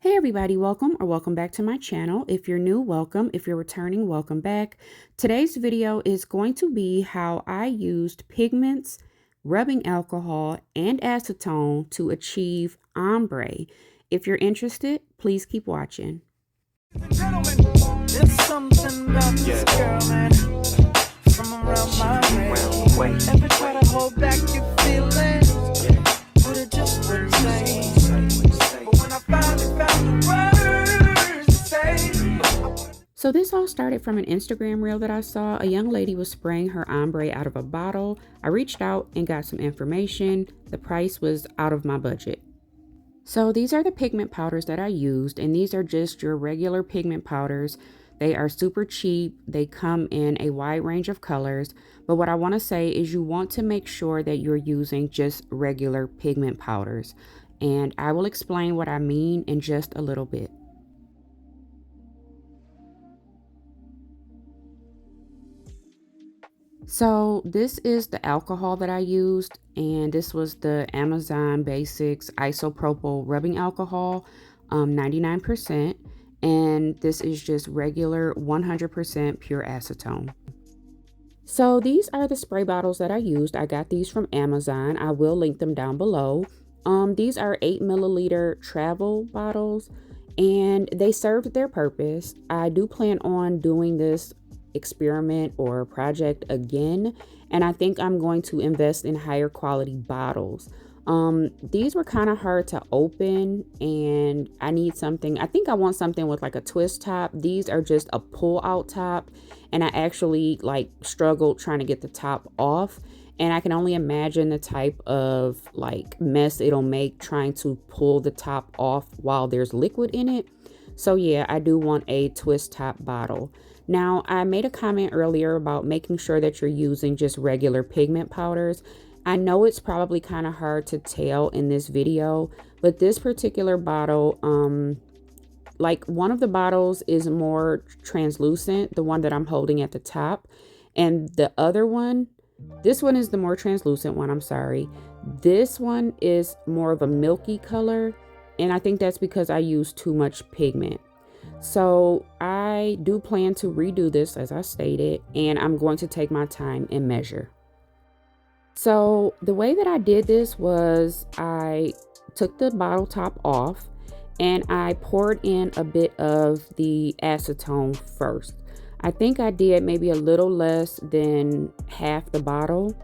Hey everybody, welcome or welcome back to my channel. If you're new, welcome. If you're returning, welcome back. Today's video is going to be how I used pigments, rubbing alcohol, and acetone to achieve ombre. If you're interested, please keep watching. Gentlemen, there's something about this girl, man, from around my way. Ever try to hold back your feelings, but it just wouldn't say. But when I finally found the words to say. So this all started from an Instagram reel that I saw. A young lady was spraying her ombre out of a bottle. I reached out and got some information. The price was out of my budget. So these are the pigment powders that I used, and these are just your regular pigment powders. They are super cheap. They come in a wide range of colors. But what I want to say is you want to make sure that you're using just regular pigment powders. And I will explain what I mean in just a little bit. So this is the alcohol that I used, and this was the Amazon Basics isopropyl rubbing alcohol, 99%, and this is just regular 100% pure acetone. So these are the spray bottles that I used. I got these from Amazon. I will link them down below. These are 8 milliliter travel bottles, and they served their purpose. I do plan on doing this experiment or project again, and I think I'm going to invest in higher quality bottles. These were kind of hard to open, and I need something. I think I want something with like a twist top. These are just a pull out top, and I actually like struggled trying to get the top off, and I can only imagine the type of like mess it'll make trying to pull the top off while there's liquid in it. So yeah, I do want a twist top bottle. Now, I made a comment earlier about making sure that you're using just regular pigment powders. I know it's probably kind of hard to tell in this video, but this particular bottle, like one of the bottles is more translucent, the one that I'm holding at the top, and the other one, this one is the more translucent one, I'm sorry. This one is more of a milky color, and I think that's because I used too much pigment. So I do plan to redo this as I stated, and I'm going to take my time and measure. So the way that I did this was I took the bottle top off and I poured in a bit of the acetone first. I think I did maybe a little less than half the bottle.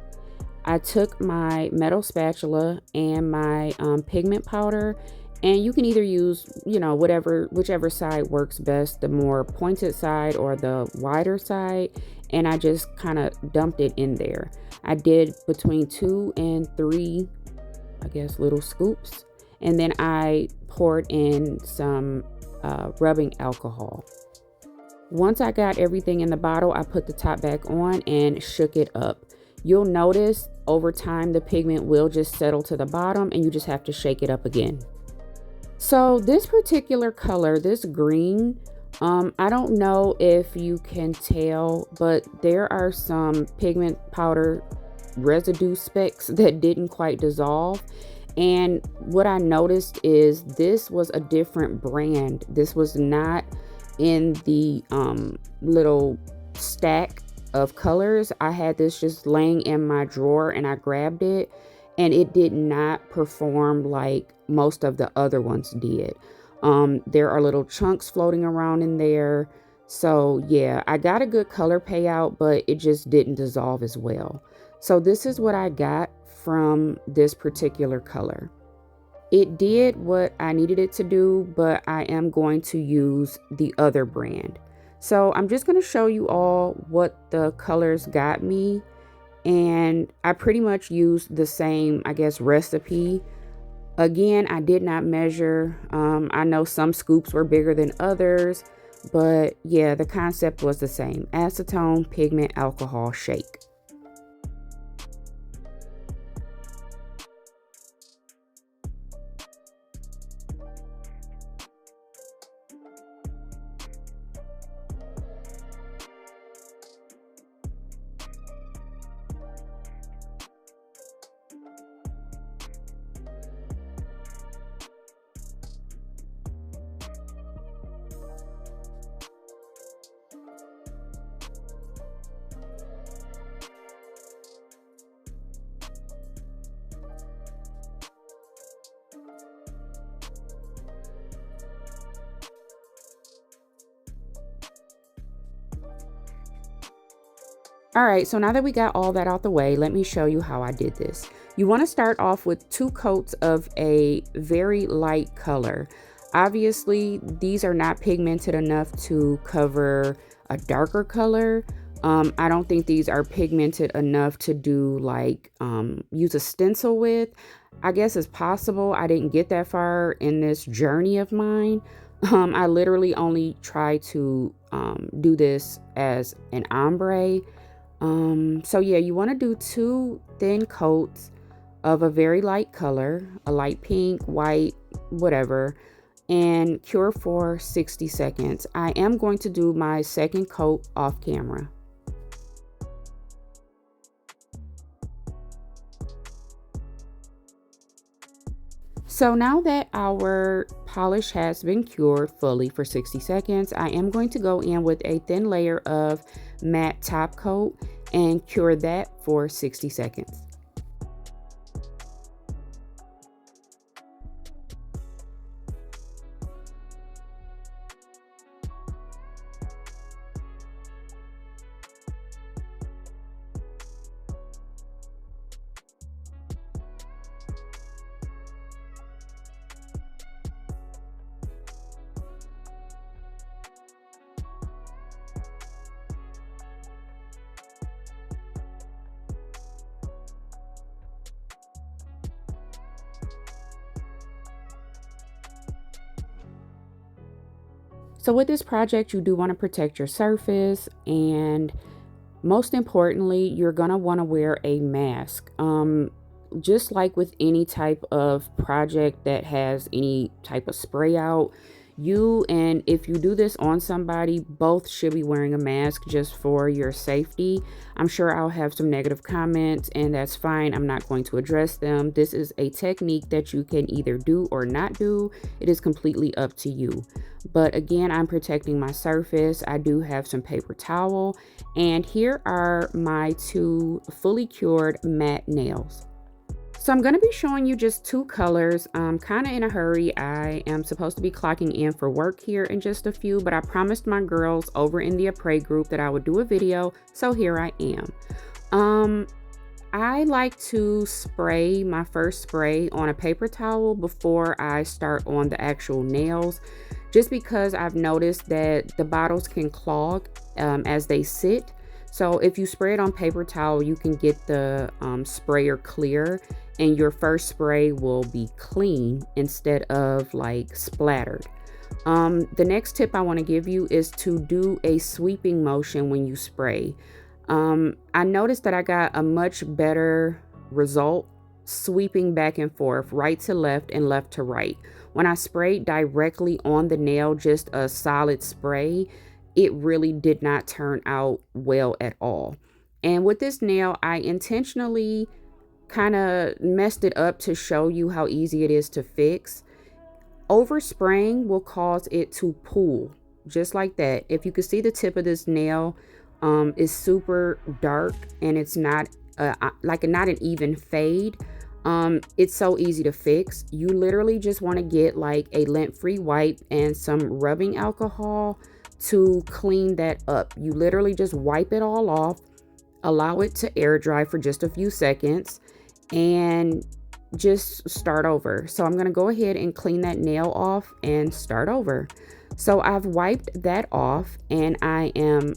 I took my metal spatula and my pigment powder, and you can either use, whichever side works best, the more pointed side or the wider side. And I just kind of dumped it in there. I did between 2 and 3, I guess, little scoops. And then I poured in some rubbing alcohol. Once I got everything in the bottle, I put the top back on and shook it up. You'll notice over time the pigment will just settle to the bottom and you just have to shake it up again. So this particular color, this green, I don't know if you can tell, but there are some pigment powder residue specks that didn't quite dissolve. And what I noticed is this was a different brand. This was not in the little stack of colors. I had this just laying in my drawer and I grabbed it, and it did not perform like most of the other ones did. There are little chunks floating around in there. So yeah, I got a good color payout, but it just didn't dissolve as well. So this is what I got from this particular color. It did what I needed it to do, but I am going to use the other brand. So I'm just going to show you all what the colors got me. And I pretty much used the same, I guess, recipe. Again, I did not measure. I know some scoops were bigger than others, but yeah, the concept was the same. Acetone, pigment, alcohol, shake. All right, so now that we got all that out the way, let me show you how I did this. You want to start off with 2 coats of a very light color. Obviously, these are not pigmented enough to cover a darker color. I don't think these are pigmented enough to do like use a stencil with. I guess it's possible. I didn't get that far in this journey of mine. I literally only try to do this as an ombre. So yeah, you want to do 2 thin coats of a very light color, a light pink, white, whatever, and cure for 60 seconds. I am going to do my second coat off camera. So now that our polish has been cured fully for 60 seconds, I am going to go in with a thin layer of matte top coat and cure that for 60 seconds. So with this project, you do want to protect your surface, and most importantly, you're going to want to wear a mask. Just like with any type of project that has any type of spray out, and if you do this on somebody, both should be wearing a mask just for your safety. I'm sure I'll have some negative comments, and that's fine. I'm not going to address them. This is a technique that you can either do or not do. It is completely up to you. But again, I'm protecting my surface. I do have some paper towel, and here are my 2 fully cured matte nails. So I'm going to be showing you just 2 colors. I'm kind of in a hurry. I am supposed to be clocking in for work here in just a few, but I promised my girls over in the Apres group that I would do a video, so here I am. I like to spray my first spray on a paper towel before I start on the actual nails, just because I've noticed that the bottles can clog as they sit. So if you spray it on paper towel, you can get the sprayer clear, and your first spray will be clean instead of like splattered. The next tip I want to give you is to do a sweeping motion when you spray. I noticed that I got a much better result sweeping back and forth, right to left and left to right. When I sprayed directly on the nail, just a solid spray, it really did not turn out well at all. And with this nail, I intentionally kind of messed it up to show you how easy it is to fix. Overspraying will cause it to pool, just like that. If you could see the tip of this nail is super dark, and it's not not an even fade. It's so easy to fix. You literally just want to get like a lint-free wipe and some rubbing alcohol to clean that up. You literally just wipe it all off, allow it to air dry for just a few seconds, and just start over. So I'm going to go ahead and clean that nail off and start over. So I've wiped that off, and I am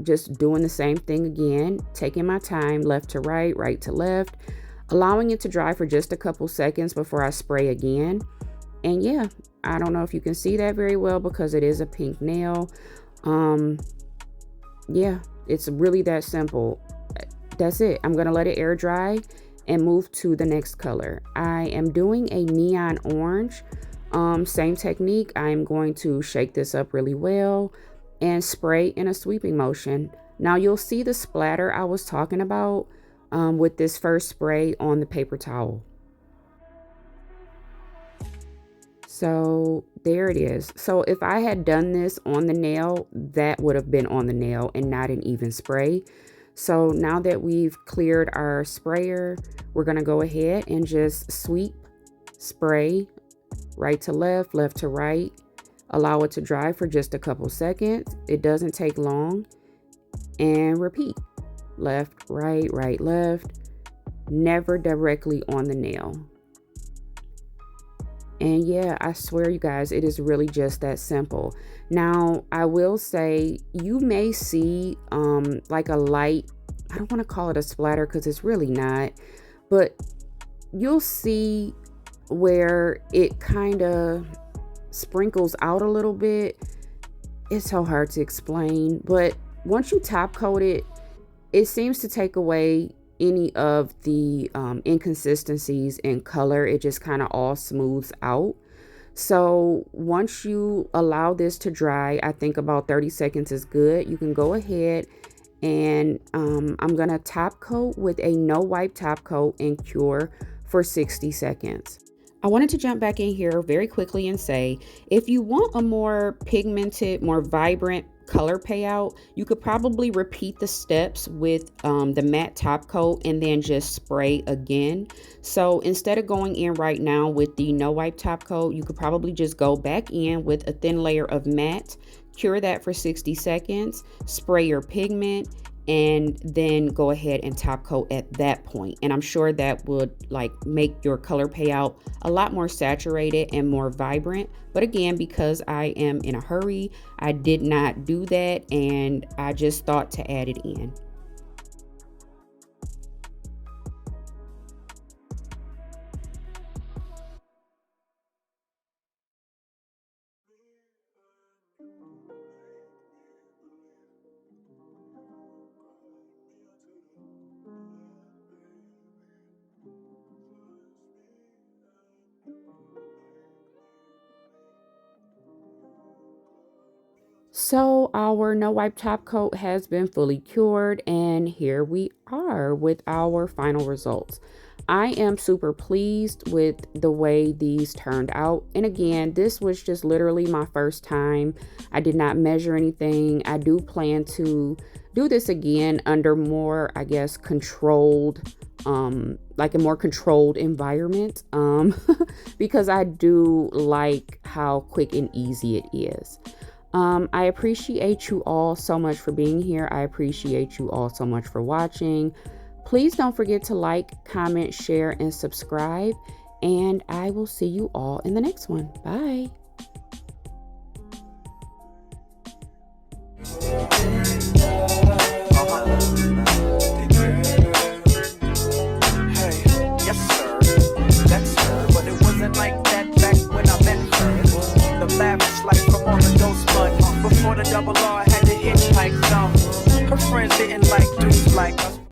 just doing the same thing again, taking my time, left to right, right to left, allowing it to dry for just a couple seconds before I spray again. And yeah, I don't know if you can see that very well because it is a pink nail. Yeah, it's really that simple. That's it. I'm going to let it air dry and move to the next color. I am doing a neon orange. Same technique. I'm going to shake this up really well and spray in a sweeping motion. Now you'll see the splatter I was talking about with this first spray on the paper towel. So there it is. So if I had done this on the nail, that would have been on the nail and not an even spray. So now that we've cleared our sprayer, we're going to go ahead and just sweep, spray, right to left, left to right. Allow it to dry for just a couple seconds. It doesn't take long. And repeat. left, right, right, left, never directly on the nail. And yeah, I swear you guys, it is really just that simple. Now, I will say you may see like a light, I don't want to call it a splatter because it's really not, but you'll see where it kind of sprinkles out a little bit. It's so hard to explain, but once you top coat it, it seems to take away any of the inconsistencies in color. It just kind of all smooths out. So once you allow this to dry, I think about 30 seconds is good. You can go ahead and I'm gonna top coat with a no wipe top coat and cure for 60 seconds. I wanted to jump back in here very quickly and say, if you want a more pigmented, more vibrant color payout, you could probably repeat the steps with the matte top coat and then just spray again. So instead of going in right now with the no wipe top coat, you could probably just go back in with a thin layer of matte, cure that for 60 seconds, spray your pigment, and then go ahead and top coat at that point. And I'm sure that would like make your color payout a lot more saturated and more vibrant. But again, because I am in a hurry, I did not do that, and I just thought to add it in. So our no wipe top coat has been fully cured, and here we are with our final results. I am super pleased with the way these turned out. And again, this was just literally my first time. I did not measure anything. I do plan to do this again under more, I guess, controlled, like a more controlled environment, because I do like how quick and easy it is. I appreciate you all so much for being here. I appreciate you all so much for watching. Please don't forget to like, comment, share, and subscribe. And I will see you all in the next one. Bye. Before the double R had to hitchhike, no. Her friends didn't